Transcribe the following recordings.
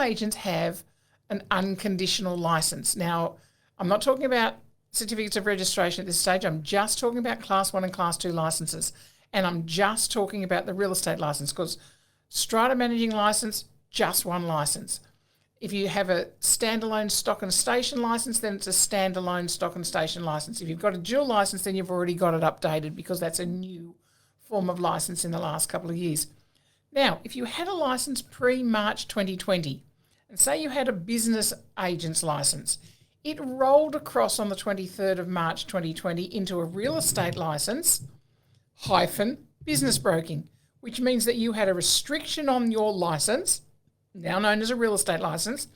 agents have an unconditional license. Now, I'm not talking about certificates of registration at this stage. I'm just talking about Class 1 and Class 2 licenses. And I'm just talking about the real estate license, because strata managing license, just one license. If you have a standalone stock and station license, then it's a standalone stock and station license. If you've got a dual license, then you've already got it updated, because that's a new form of license in the last couple of years. Now, if you had a license pre-March 2020, and say you had a business agent's license, it rolled across on the 23rd of March 2020 into a real estate license hyphen business broking, which means that you had a restriction on your license, now known as a real estate license,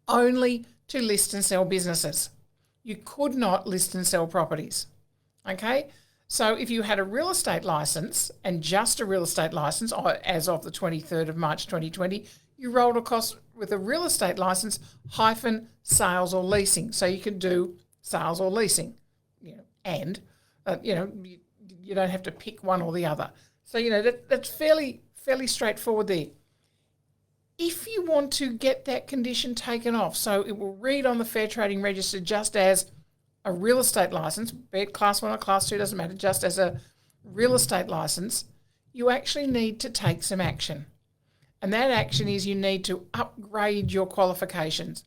only to list and sell businesses. You could not list and sell properties. Okay? So if you had a real estate license and just a real estate license as of the 23rd of March 2020, you rolled across with a real estate license hyphen sales or leasing. So you could do sales or leasing, and you don't have to pick one or the other. So, that's fairly straightforward there. If you want to get that condition taken off, so it will read on the Fair Trading Register just as a real estate license, be it Class 1 or Class 2, doesn't matter, just as a real estate license, you actually need to take some action. And that action is you need to upgrade your qualifications.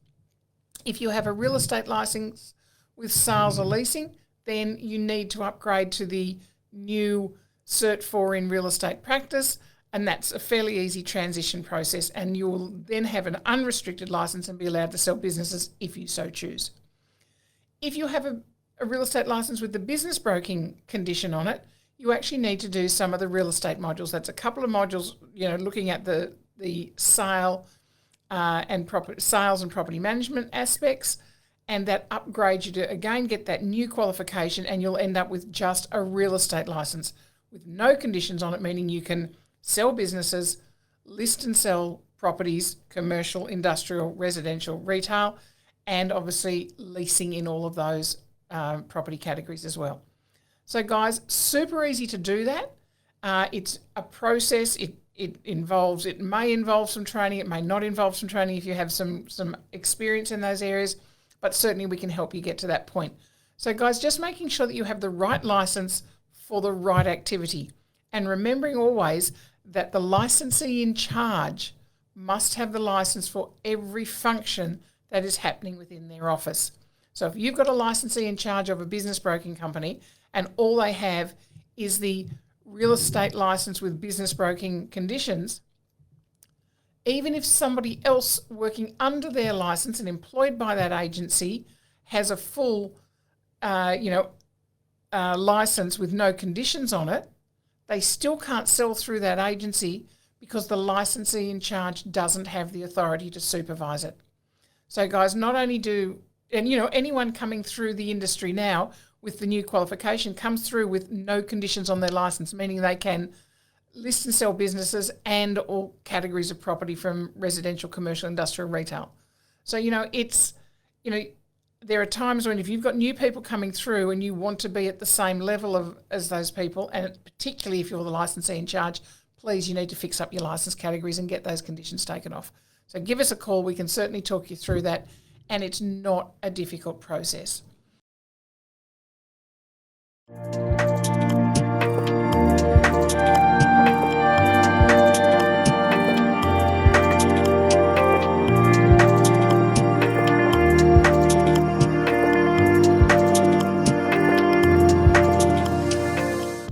If you have a real estate license with sales or leasing, then you need to upgrade to the new Cert 4 in real estate practice, and that's a fairly easy transition process, and you will then have an unrestricted license and be allowed to sell businesses if you so choose. If you have a real estate license with the business broking condition on it, you actually need to do some of the real estate modules. That's a couple of modules, looking at the sales and property management aspects, and that upgrades you to, again, get that new qualification, and you'll end up with just a real estate license with no conditions on it, meaning you can sell businesses, list and sell properties, commercial, industrial, residential, retail, and obviously leasing in all of those property categories as well. So guys, super easy to do that. It's a process. It may involve some training. It may not involve some training if you have some experience in those areas, but certainly we can help you get to that point. So guys, just making sure that you have the right license for the right activity, and remembering always that the licensee in charge must have the license for every function that is happening within their office. So if you've got a licensee in charge of a business broking company and all they have is the real estate license with business broking conditions, even if somebody else working under their license and employed by that agency has a full license with no conditions on it, they still can't sell through that agency because the licensee in charge doesn't have the authority to supervise it. So guys, not only anyone coming through the industry now with the new qualification comes through with no conditions on their license, meaning they can list and sell businesses and all categories of property from residential, commercial, industrial, retail. So, there are times when if you've got new people coming through and you want to be at the same level as those people, and particularly if you're the licensee in charge, please, you need to fix up your license categories and get those conditions taken off. So give us a call. We can certainly talk you through that, and it's not a difficult process.